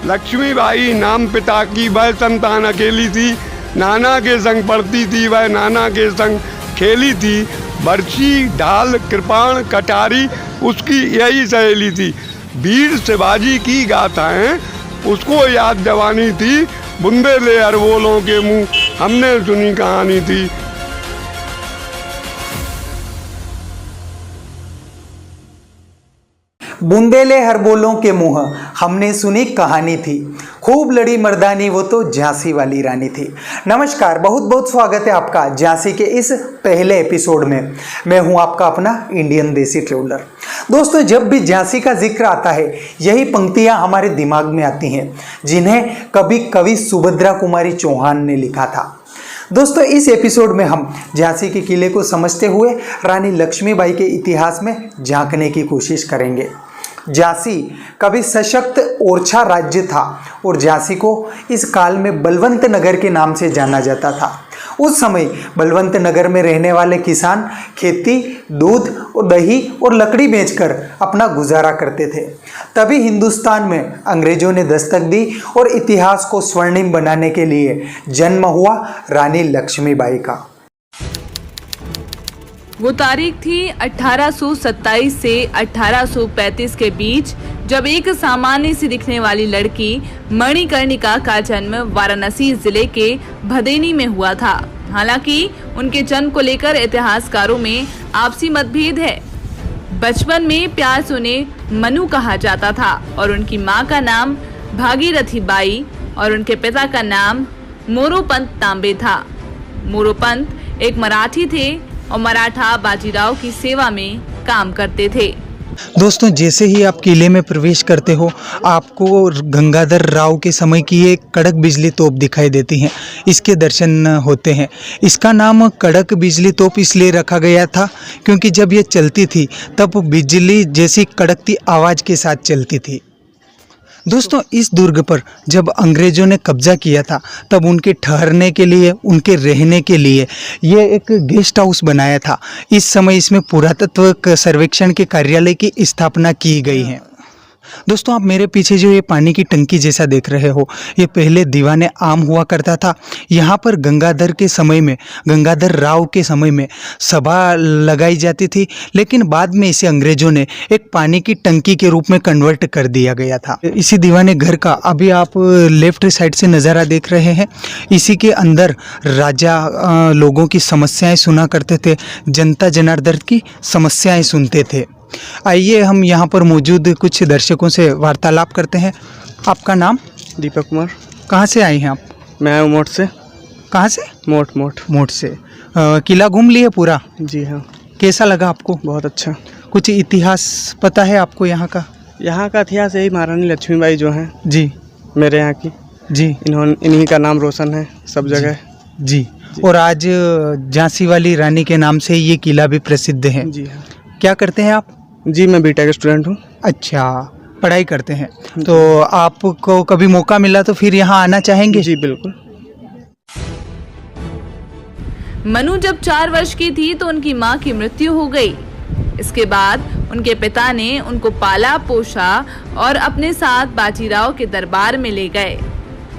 लक्ष्मीबाई नाम पिता की वह संतान अकेली थी, नाना के संग पढ़ती थी, वह नाना के संग खेली थी। बरछी, ढाल, कृपाण, कटारी उसकी यही सहेली थी। वीर शिवाजी की गाथाएं उसको याद दिवानी थी। बुंदेले अरबोलों के मुँह हमने सुनी कहानी थी। बूंदेले हरबोलों के मुँह हमने सुनी कहानी थी, खूब लड़ी मर्दानी वो तो झांसी वाली रानी थी। नमस्कार, बहुत बहुत स्वागत है आपका झांसी के इस पहले एपिसोड में। मैं हूं आपका अपना इंडियन देसी ट्रेवलर। दोस्तों, जब भी झांसी का जिक्र आता है यही पंक्तियां हमारे दिमाग में आती हैं, जिन्हें कवि सुभद्रा कुमारी चौहान ने लिखा था। दोस्तों, इस एपिसोड में हम झांसी के किले को समझते हुए रानी लक्ष्मीबाई के इतिहास में झांकने की कोशिश करेंगे। झांसी कभी सशक्त ओरछा राज्य था और झांसी को इस काल में बलवंत नगर के नाम से जाना जाता था। उस समय बलवंत नगर में रहने वाले किसान खेती, दूध और दही और लकड़ी बेचकर अपना गुजारा करते थे। तभी हिंदुस्तान में अंग्रेजों ने दस्तक दी और इतिहास को स्वर्णिम बनाने के लिए जन्म हुआ रानी लक्ष्मीबाई का। वो तारीख थी 1827 से 1835 के बीच, जब एक सामान्य सी दिखने वाली लड़की मणिकर्णिका का जन्म वाराणसी जिले के भदेनी में हुआ था। हालांकि उनके जन्म को लेकर इतिहासकारों में आपसी मतभेद है। बचपन में प्यार से उन्हें मनु कहा जाता था और उनकी मां का नाम भागीरथी बाई और उनके पिता का नाम मोरोपंत तांबे था। मोरोपंत एक मराठी थे और मराठा बाजीराव की सेवा में काम करते थे। दोस्तों, जैसे ही आप किले में प्रवेश करते हो आपको गंगाधर राव के समय की एक कड़क बिजली तोप दिखाई देती है। इसके दर्शन होते हैं। इसका नाम कड़क बिजली तोप इसलिए रखा गया था क्योंकि जब ये चलती थी तब बिजली जैसी कड़कती आवाज़ के साथ चलती थी। दोस्तों, इस दुर्ग पर जब अंग्रेज़ों ने कब्जा किया था तब उनके ठहरने के लिए, उनके रहने के लिए ये एक गेस्ट हाउस बनाया था। इस समय इसमें पुरातत्व सर्वेक्षण के कार्यालय की स्थापना की गई है। दोस्तों, आप मेरे पीछे जो ये पानी की टंकी जैसा देख रहे हो, ये पहले दीवाने आम हुआ करता था। यहाँ पर गंगाधर राव के समय में सभा लगाई जाती थी, लेकिन बाद में इसे अंग्रेजों ने एक पानी की टंकी के रूप में कन्वर्ट कर दिया गया था। इसी दीवाने घर का अभी आप लेफ्ट साइड से नज़ारा देख रहे हैं। इसी के अंदर राजा लोगों की समस्याएं सुना करते थे, जनता जनार्दन की समस्याएं सुनते थे। आइए हम यहाँ पर मौजूद कुछ दर्शकों से वार्तालाप करते हैं। आपका नाम? दीपक कुमार। कहाँ से आए हैं आप? मैं आया हूँ मोट से। कहाँ से? मोट से। किला घूम लिए पूरा? जी हाँ। कैसा लगा आपको? बहुत अच्छा। कुछ इतिहास पता है आपको यहाँ का? यहाँ का इतिहास यही, महारानी लक्ष्मीबाई जो हैं जी, मेरे यहाँ की जी, इन्हीं का नाम रोशन है सब जगह जी। और आज झांसी वाली रानी के नाम से ये किला भी प्रसिद्ध है। जी हाँ। क्या करते हैं आप? जी, मैं बीटेक स्टूडेंट हूँ। अच्छा, पढ़ाई करते हैं। तो आपको कभी मौका मिला तो फिर यहाँ आना चाहेंगे? जी बिल्कुल। मनु जब 4 वर्ष की थी तो उनकी मां की मृत्यु हो गई। इसके बाद उनके पिता ने उनको पाला पोसा और अपने साथ बाजीराव के दरबार में ले गए।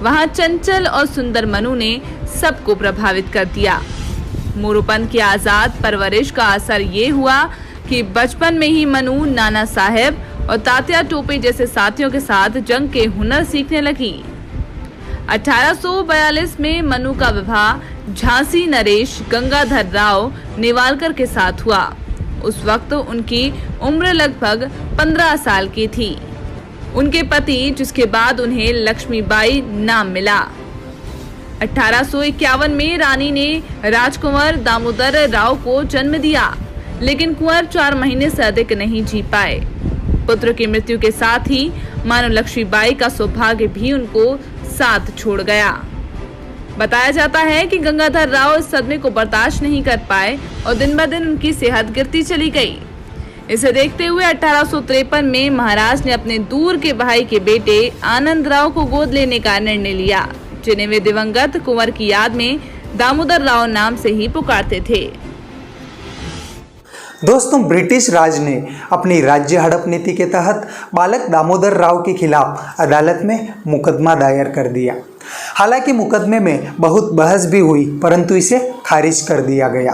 वहां चंचल और सुंदर मनु ने सबको प्रभावित कर दिया। मोरोपंत की आजाद परवरिश का असर ये हुआ कि बचपन में ही मनु नाना साहेब और तात्या टोपे जैसे साथियों के साथ जंग के हुनर सीखने लगी। 1842 में मनु का विवाह झांसी नरेश गंगाधर राव नेवालकर के साथ हुआ। उस वक्त उनकी उम्र लगभग 15 साल की थी। उनके पति, जिसके बाद उन्हें लक्ष्मीबाई नाम मिला। 1851 में रानी ने राजकुंवर दामोदर राव को जन्म दिया, लेकिन कुंवर 4 महीने से अधिक नहीं जी पाए। पुत्र की मृत्यु के साथ ही मानो लक्ष्मीबाई का सौभाग्य भी उनको साथ छोड़ गया। बताया जाता है कि गंगाधर राव इस सदमे को बर्दाश्त नहीं कर पाए और दिन ब दिन उनकी सेहत गिरती चली गई। इसे देखते हुए 1853 में महाराज ने अपने दूर के भाई के बेटे आनंद राव को गोद लेने का निर्णय लिया, जिन्हें वे दिवंगत कुंवर की याद में दामोदर राव नाम से ही पुकारते थे। दोस्तों, ब्रिटिश राज ने अपनी राज्य हड़प नीति के तहत बालक दामोदर राव के खिलाफ अदालत में मुकदमा दायर कर दिया। हालांकि मुकदमे में बहुत बहस भी हुई, परंतु इसे खारिज कर दिया गया।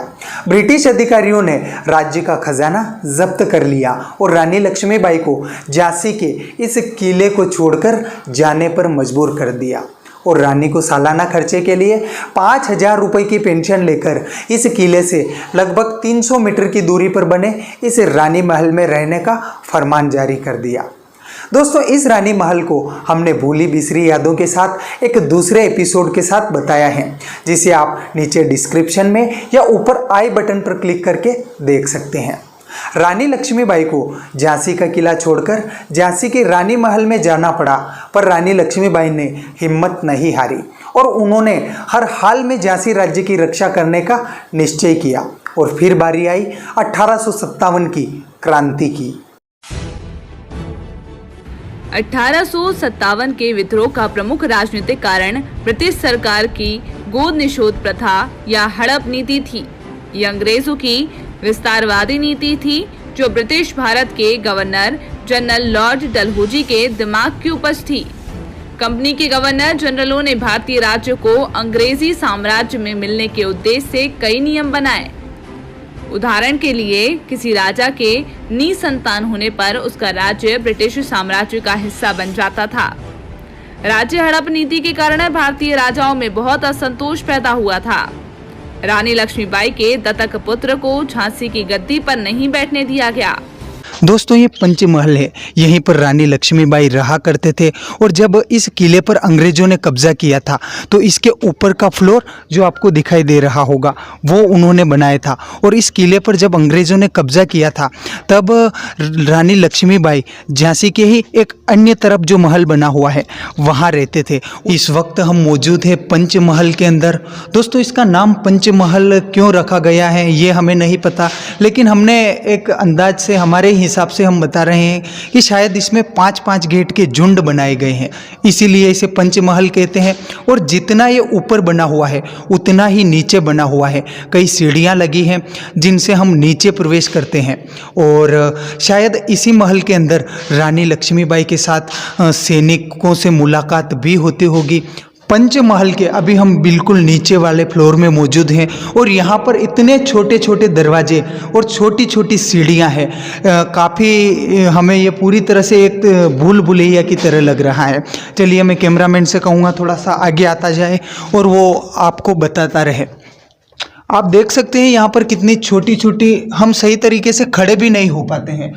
ब्रिटिश अधिकारियों ने राज्य का खजाना जब्त कर लिया और रानी लक्ष्मीबाई को झांसी के इस किले को छोड़कर जाने पर मजबूर कर दिया और रानी को सालाना खर्चे के लिए 5,000 रुपये की पेंशन लेकर इस किले से लगभग 300 मीटर की दूरी पर बने इस रानी महल में रहने का फरमान जारी कर दिया। दोस्तों, इस रानी महल को हमने भूली बिसरी यादों के साथ एक दूसरे एपिसोड के साथ बताया है, जिसे आप नीचे डिस्क्रिप्शन में या ऊपर आई बटन पर क्लिक करके देख सकते हैं। रानी लक्ष्मीबाई को झांसी का किला छोड़कर झांसी के रानी महल में जाना पड़ा, पर रानी लक्ष्मीबाई ने हिम्मत नहीं हारी और उन्होंने हर हाल में झांसी राज्य की रक्षा करने का निश्चय किया। और फिर बारी आई 1857 की क्रांति की। 1857 के विद्रोह का प्रमुख राजनीतिक कारण ब्रिटिश सरकार की गोद निषेध प्रथा या हड़प नीति थी। ये अंग्रेजों की विस्तारवादी नीति थी, जो ब्रिटिश भारत के गवर्नर जनरल लॉर्ड डलहौजी के दिमाग की उपज थी। कंपनी के गवर्नर जनरलों ने भारतीय राज्य को अंग्रेजी साम्राज्य में मिलने के उद्देश्य से कई नियम बनाए। उदाहरण के लिए, किसी राजा के निसंतान होने पर उसका राज्य ब्रिटिश साम्राज्य का हिस्सा बन जाता था। राज्य हड़प नीति के कारण भारतीय राजाओं में बहुत असंतोष पैदा हुआ था। रानी लक्ष्मीबाई के दत्तक पुत्र को झांसी की गद्दी पर नहीं बैठने दिया गया। दोस्तों, ये पंचमहल है, यहीं पर रानी लक्ष्मीबाई रहा करते थे और जब इस किले पर अंग्रेजों ने कब्जा किया था तो इसके ऊपर का फ्लोर जो आपको दिखाई दे रहा होगा वो उन्होंने बनाया था। और इस किले पर जब अंग्रेजों ने कब्जा किया था तब रानी लक्ष्मीबाई झांसी के ही एक अन्य तरफ जो महल बना हुआ है वहाँ रहते थे। इस वक्त हम मौजूद हैं पंचमहल के अंदर। दोस्तों, इसका नाम पंचमहल क्यों रखा गया है ये हमें नहीं पता, लेकिन हमने एक अंदाज से, हमारे हिसाब से हम बता रहे हैं कि शायद इसमें 5-5 गेट के झुंड बनाए गए हैं, इसीलिए इसे पंचमहल कहते हैं। और जितना ये ऊपर बना हुआ है उतना ही नीचे बना हुआ है। कई सीढ़ियां लगी हैं जिनसे हम नीचे प्रवेश करते हैं और शायद इसी महल के अंदर रानी लक्ष्मीबाई के साथ सैनिकों से मुलाकात भी होती होगी। पंचमहल के अभी हम बिल्कुल नीचे वाले फ्लोर में मौजूद हैं और यहाँ पर इतने छोटे छोटे दरवाजे और छोटी छोटी सीढ़ियाँ हैं, काफ़ी हमें ये पूरी तरह से एक भूल भुलैया की तरह लग रहा है। चलिए, मैं कैमरामैन से कहूँगा थोड़ा सा आगे आता जाए और वो आपको बताता रहे। आप देख सकते हैं यहाँ पर कितनी छोटी छोटी, हम सही तरीके से खड़े भी नहीं हो पाते हैं।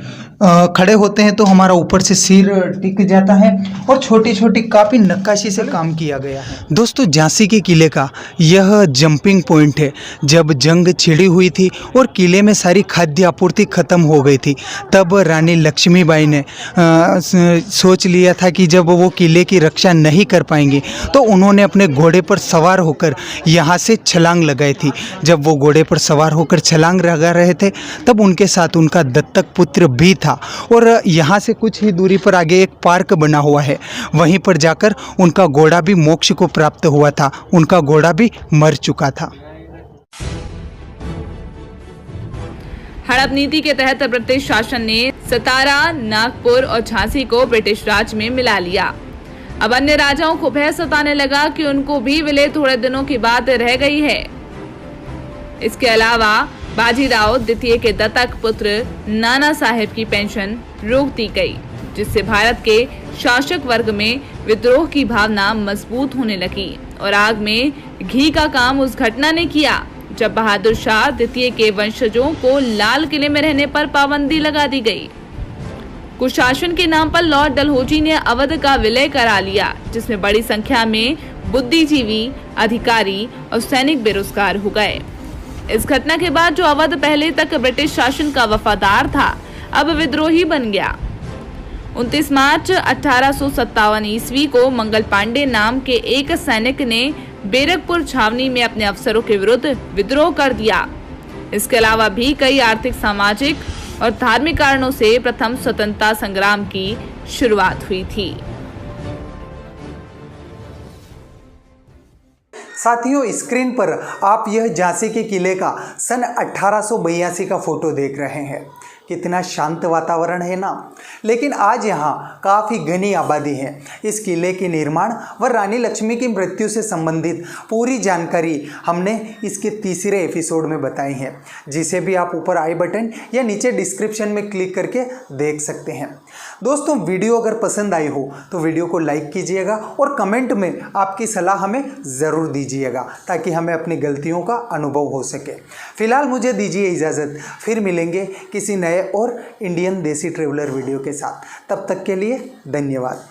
खड़े होते हैं तो हमारा ऊपर से सिर टिक जाता है और छोटी छोटी काफ़ी नक्काशी से काम किया गया है। दोस्तों, झांसी के किले का यह जंपिंग पॉइंट है। जब जंग छिड़ी हुई थी और किले में सारी खाद्य आपूर्ति ख़त्म हो गई थी, तब रानी लक्ष्मीबाई ने सोच लिया था कि जब वो किले की रक्षा नहीं कर पाएंगी तो उन्होंने अपने घोड़े पर सवार होकर यहाँ से छलांग लगाई थी। जब वो घोड़े पर सवार होकर छलांग लगा रहे थे तब उनके साथ उनका दत्तक पुत्र भी था। और यहाँ से कुछ ही दूरी पर आगे एक पार्क बना हुआ है, वहीं पर जाकर उनका घोड़ा भी मोक्ष को प्राप्त हुआ था। उनका घोड़ा भी मर चुका था। हड़प नीति के तहत ब्रिटिश शासन ने सतारा, नागपुर और झांसी को ब्रिटिश राज में मिला लिया। अब अन्य राजाओं को भय सताने लगा कि उनको भी विलय थोड़े दिनों की बात रह गई है। इसके अलावा बाजीराव द्वितीय के दत्तक पुत्र नाना साहेब की पेंशन रोक दी गई, जिससे भारत के शासक वर्ग में विद्रोह की भावना मजबूत होने लगी। और आग में घी का काम उस घटना ने किया जब बहादुर शाह द्वितीय के वंशजों को लाल किले में रहने पर पाबंदी लगा दी गई। कुशासन के नाम पर लॉर्ड डलहौजी ने अवध का विलय करा लिया, जिसमें बड़ी संख्या में बुद्धिजीवी, अधिकारी और सैनिक बेरोजगार हो गए। इस घटना के बाद जो अवध पहले तक ब्रिटिश शासन का वफादार था, अब विद्रोही बन गया। 29 मार्च 1857 ईस्वी को मंगल पांडे नाम के एक सैनिक ने बैरकपुर छावनी में अपने अफसरों के विरुद्ध विद्रोह कर दिया। इसके अलावा भी कई आर्थिक, सामाजिक और धार्मिक कारणों से प्रथम स्वतंत्रता संग्राम की शुरुआत हुई थी। साथियों, स्क्रीन पर आप यह झांसी के किले का सन 1882 का फोटो देख रहे हैं। कितना शांत वातावरण है ना। लेकिन आज यहाँ काफ़ी घनी आबादी है। इस किले के निर्माण व रानी लक्ष्मी की मृत्यु से संबंधित पूरी जानकारी हमने इसके तीसरे एपिसोड में बताई है, जिसे भी आप ऊपर आई बटन या नीचे डिस्क्रिप्शन में क्लिक करके देख सकते हैं। दोस्तों, वीडियो अगर पसंद आई हो तो वीडियो को लाइक कीजिएगा और कमेंट में आपकी सलाह हमें ज़रूर दीजिएगा, ताकि हमें अपनी गलतियों का अनुभव हो सके। फिलहाल मुझे दीजिए इजाज़त, फिर मिलेंगे किसी नए और इंडियन देसी ट्रेवलर वीडियो के साथ। तब तक के लिए धन्यवाद।